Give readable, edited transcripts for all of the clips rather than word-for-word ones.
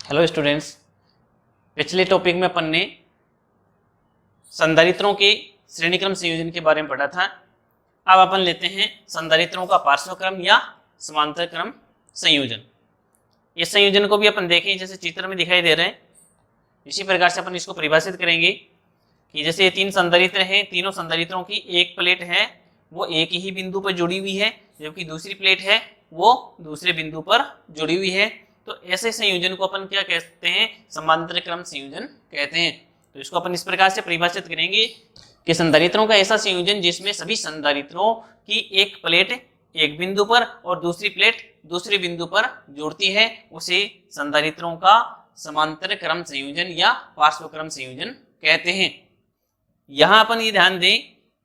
Hello students, पिछले topic में अपन ने संधारित्रों के श्रेणीक्रम संयोजन के बारे में पढ़ा था। अब अपन लेते हैं संधारित्रों का पार्श्वक्रम या समांतर क्रम संयोजन। इस संयोजन को भी अपन देखें जैसे चित्र में दिखाई दे रहे हैं, इसी प्रकार से अपन इसको परिभाषित करेंगे कि जैसे ये तीन संधारित्र हैं, तीनों संधारित्रों की एक प्लेट है वो एक ही बिंदु पर जुड़ी हुई है, जबकि दूसरी प्लेट है वो दूसरे बिंदु पर जुड़ी हुई है। तो ऐसे संयोजन को अपन क्या कहते हैं? समांतर क्रम संयोजन कहते हैं। तो इसको अपन इस प्रकार से परिभाषित करेंगे कि संधारित्रों का ऐसा संयोजन जिसमें सभी संधारित्रों की एक प्लेट एक बिंदु पर और दूसरी प्लेट दूसरे बिंदु पर जुड़ती है, उसे संधारित्रों का समांतर क्रम संयोजन या पार्श्वक्रम संयोजन कहते हैं। यहाँ अपन ये ध्यान दें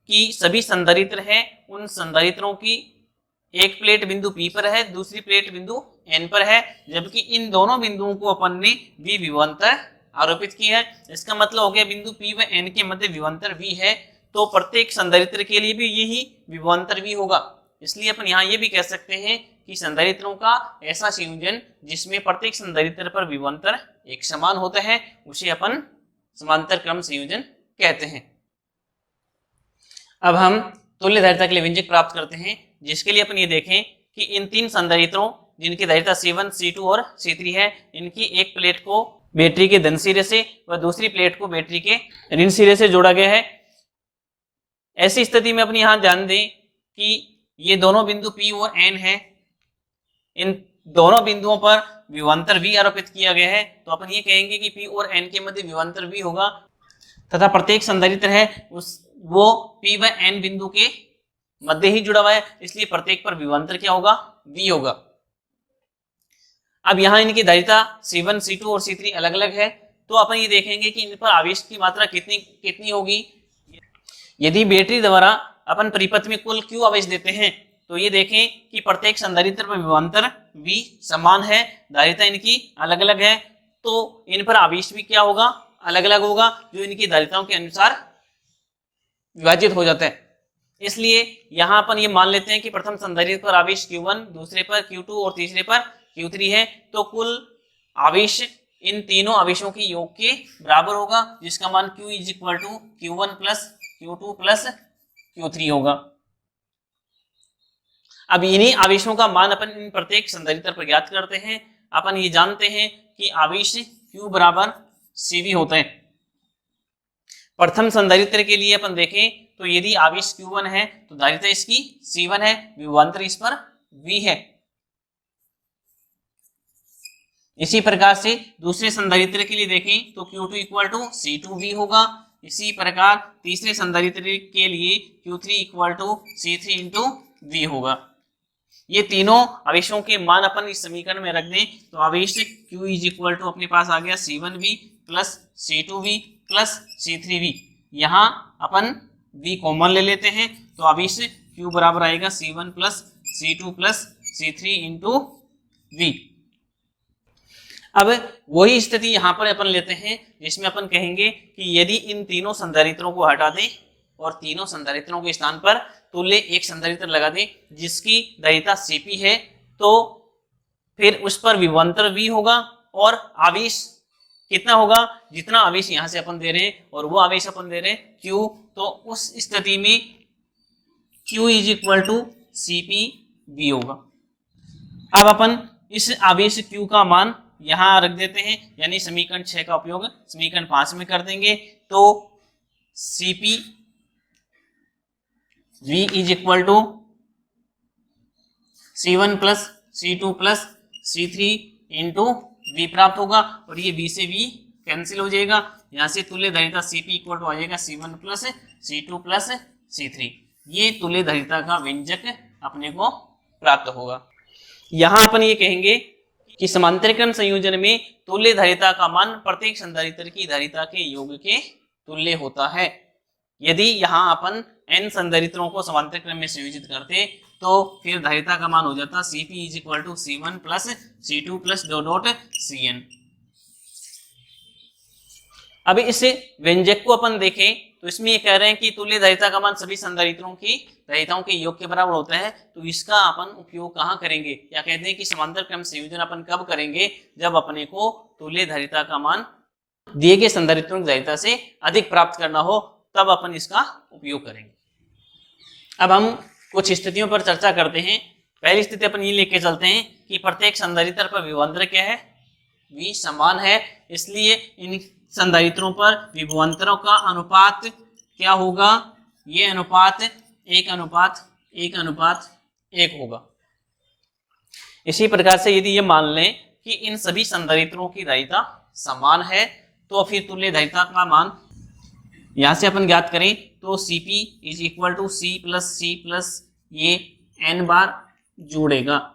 कि सभी संधारित्र हैं, उन संधारित्रों की एक प्लेट बिंदु P पर है, दूसरी प्लेट बिंदु N पर है, जबकि इन दोनों बिंदुओं को अपन ने V विभवांतर आरोपित किया है। इसका मतलब हो गया बिंदु P व N के मध्य विभवांतर V है, तो प्रत्येक संधारित्र के लिए भी यही विभवांतर V होगा। इसलिए अपन यहाँ ये भी कह सकते हैं कि संधारित्रों का ऐसा संयोजन जिसमें प्रत्येक संधारित्र पर विभवांतर एक समान होता है उसे अपन समांतर क्रम संयोजन कहते हैं। अब हम तुल्य धारिता के लिए व्यंजक प्राप्त करते हैं, जिसके लिए अपन ये देखें कि इन तीन संधारित्रों जिनकी धारिता C1, C2 और C3 है, इनकी एक प्लेट को बैटरी के धन सिरे से व दूसरी प्लेट को बैटरी के ऋण सिरे से जोड़ा गया है। ऐसी स्थिति में अपन यहाँ ध्यान दें कि ये दोनों बिंदु P और N है, इन दोनों बिंदुओं पर विभवांतर V आरोपित किया गया है। तो अपन ये कहेंगे कि P और N के मध्य विभवांतर V होगा तथा प्रत्येक संधारित्र है वो P व N बिंदु के मध्य ही जुड़ा हुआ है, इसलिए प्रत्येक पर विभवांतर क्या होगा? V होगा। अब यहाँ इनकी धारिता C1, C2 और C3 अलग अलग है, तो अपन ये देखेंगे कि इन पर आवेश की मात्रा कितनी होगी। यदि बैटरी द्वारा अपन परिपथ में कुल Q आवेश देते हैं तो ये देखें कि प्रत्येक संधारित्र पर विभवांतर V समान है, धारिता इनकी अलग अलग है, तो इन पर आवेश भी क्या होगा? अलग अलग होगा, जो इनकी धारिताओं के अनुसार विभाजित हो जाता है। इसलिए यहाँ अपन ये मान लेते हैं कि प्रथम संधारित्र पर आवेश Q1, दूसरे पर Q2 और तीसरे पर Q3 है, तो कुल आवेश इन तीनों आवेशों के योग के बराबर होगा, जिसका मान Q is equal to Q1 plus Q2 plus Q3 होगा। अब इन्हीं आवेशों का मान अपन इन प्रत्येक संधारित्र पर ज्ञात करते हैं। अपन ये जानते हैं कि आवेश Q बराबर CV होता है। प्रथम संधारित्र के लिए अपन देखें तो यदि आवेश Q1 है तो धारिता इसकी C1 है, विभवांतर इस पर V है। इसी प्रकार से दूसरे संधारित्र के लिए देखें तो Q2 इक्वल टू C2V होगा। इसी प्रकार तीसरे संधारित्र के लिए Q3 equal to C3 into V होगा। ये तीनों आवेशों के मान अपन इस समीकरण में रख दें तो आवेश Q इज इक्वल टू अपने पास आ गया C1V plus C2V plus C3V। यहाँ अपन V कॉमन ले लेते हैं तो आवेश Q बराबर आएगा C1 plus C2 plus C3 into V। अब वही स्थिति यहाँ पर अपन लेते हैं जिसमें अपन कहेंगे कि यदि इन तीनों संधारित्रों को हटा दें और तीनों संधारित्रों के स्थान पर तुल्य एक संधारित्र लगा दें जिसकी धारिता Cp है, तो फिर उस पर विभवांतर V होगा और आवेश कितना होगा? जितना आवेश यहाँ से अपन दे रहे हैं और वो आवेश अपन दे रहे हैं Q, तो उस स्थिति में Q is equal to CpV होगा। अब अपन इस आवेश Q का मान यहाँ रख देते हैं, यानी समीकरण 6 का उपयोग समीकरण 5 में कर देंगे, तो CpV is equal to C1 plus C2 plus C3 into V प्राप्त होगा और ये V से V कैंसिल हो जाएगा। यहाँ से तुल्य धारिता Cp इक्वल टू आ जाएगा C1 plus C2 plus C3। ये तुल्य धारिता का व्यंजक अपने को प्राप्त होगा। यहाँ अपन ये कहेंगे कि समांतर क्रम संयोजन में तुल्य धारिता का मान प्रत्येक संधारित्र की धारिता के योग के तुल्य होता है। यदि यहाँ अपन n संधारित्रों को समांतर क्रम में संयोजित करते तो फिर धारिता का मान हो जाता Cp is equal to C1 plus C2 plus dot Cn। अब इस व्यंजक को अपन देखें तो इसमें ये कह रहे हैं कि तुल्य धारिता का मान सभी संधारित्रों की धारिताओं के योग के बराबर होता है। तो इसका अपन उपयोग कहाँ करेंगे, या कहते हैं कि समांतर क्रम संयोजन अपन कब करेंगे, जब अपने को तुल्य धारिता का मान दिए गए संधारित्रों की धारिता से अधिक प्राप्त करना हो, तब अपन इसका उपयोग करेंगे। अब हम कुछ स्थितियों पर चर्चा करते हैं। पहली स्थिति अपन ये लेके चलते हैं कि प्रत्येक संधारित्र पर विभवांतर क्या है, V समान है, इसलिए इन संधारित्रों पर विभवांतरों का अनुपात क्या होगा, ये अनुपात 1:1:1 होगा। इसी प्रकार से यदि ये मान लें कि इन सभी संधारित्रों की धारिता समान है, तो फिर तुल्य धारिता का मान यहां से अपन ज्ञात करें तो Cp = C प्लस ये n बार जोड़ेगा,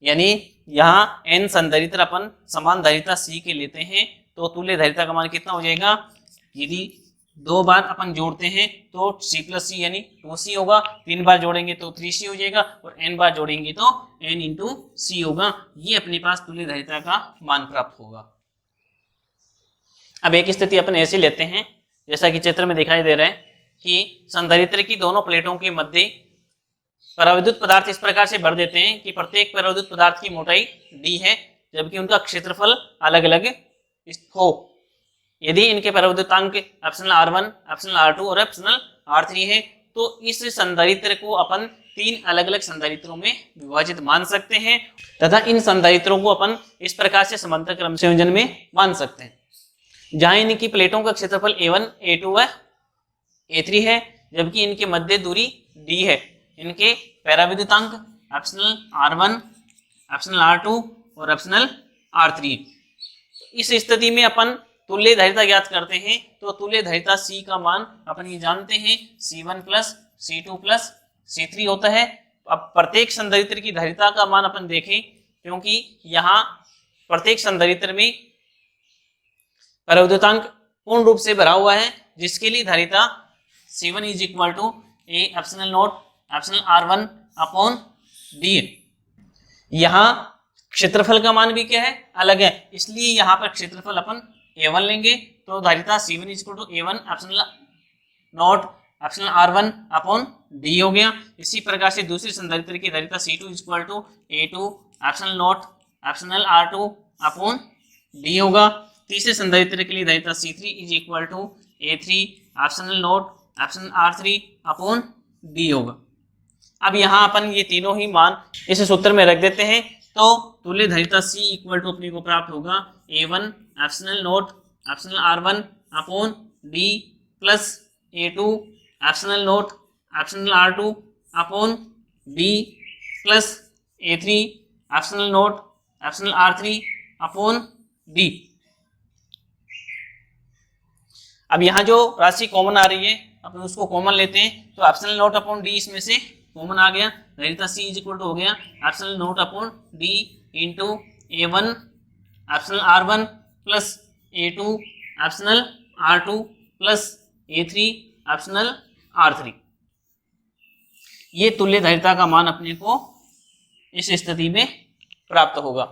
यानी यहाँ n संधारित्र अपन समान धारिता C के लेते हैं, तो तुल्य धारिता का मान कितना हो जाएगा, यदि 2 बार अपन जोड़ते हैं तो C + C यानी 2C होगा, 3 बार जोड़ेंगे तो 3C हो जाएगा, और n बार जोड़ेंगे तो n × C होगा। ये अपने पास तुल्य धारिता का मान प्राप्त होगा। अब एक स्थिति अपन ऐसी लेते हैं, जैसा कि चित्र में दिखाई दे रहा है कि संधारित्र की दोनों प्लेटों के मध्य पराविद्युत पदार्थ इस प्रकार से भर देते हैं कि प्रत्येक पराविद्युत पदार्थ की मोटाई d है, जबकि उनका क्षेत्रफल अलग अलग हो। यदि इनके पराविद्युतांक εr1, εr2 और εr3 है, तो इस संधारित्र को अपन 3 अलग अलग संधारित्रों में विभाजित मान सकते हैं, तथा इन संधारित्रों को अपन इस प्रकार से समांतर क्रम संयोजन में मान सकते हैं, जहां इनकी प्लेटों का क्षेत्रफल A1, A2 व A3 है, जबकि इनके मध्य दूरी d है। इनके पराविद्युतांक εr1, εr2 और εr3। इस स्थिति में अपन तुल्य धारिता ज्ञात करते हैं, तो तुल्य धारिता C का मान अपन ये जानते हैं C1 + C2 + C3 होता है। अब प्रत्येक संधारित्र की धारिता का मान अपन देखें, क्योंकि यहाँ प्रत्येक संधारित्र में पराविद्युतांक पूर्ण रूप से भरा हुआ है, जिसके लिए धारिता C1 = A ε0 εr1/d। यहाँ क्षेत्रफल का मान भी क्या है, अलग है, इसलिए यहाँ पर क्षेत्रफल अपन A1 लेंगे, तो धारिता C1 = A1 ε0 εr1/d हो गया। इसी प्रकार से दूसरी संधारित्र की धारिता C2 = A2 ε0 εr2/d होगा। तीसरे संधारित्र के लिए धारिता C3 = A3 ε0 εr3/d होगा। अब यहाँ अपन ये तीनों ही मान इस सूत्र में रख देते हैं, तो तुल्य धारिता C = अपने को प्राप्त होगा A1 ε0 εr1/d plus A2 ε0 εr2/d plus A3 ε0 εr3/d। अब यहाँ जो राशि कॉमन आ रही है, अपन उसको कॉमन लेते हैं, तो ε0/d इसमें से कॉमन आ गया। धारिता C = हो गया ε0/d × A1 εr1 plus A2 εr2 plus A3 εr3। ये तुल्य धारिता का मान अपने को इस स्थिति में प्राप्त होगा।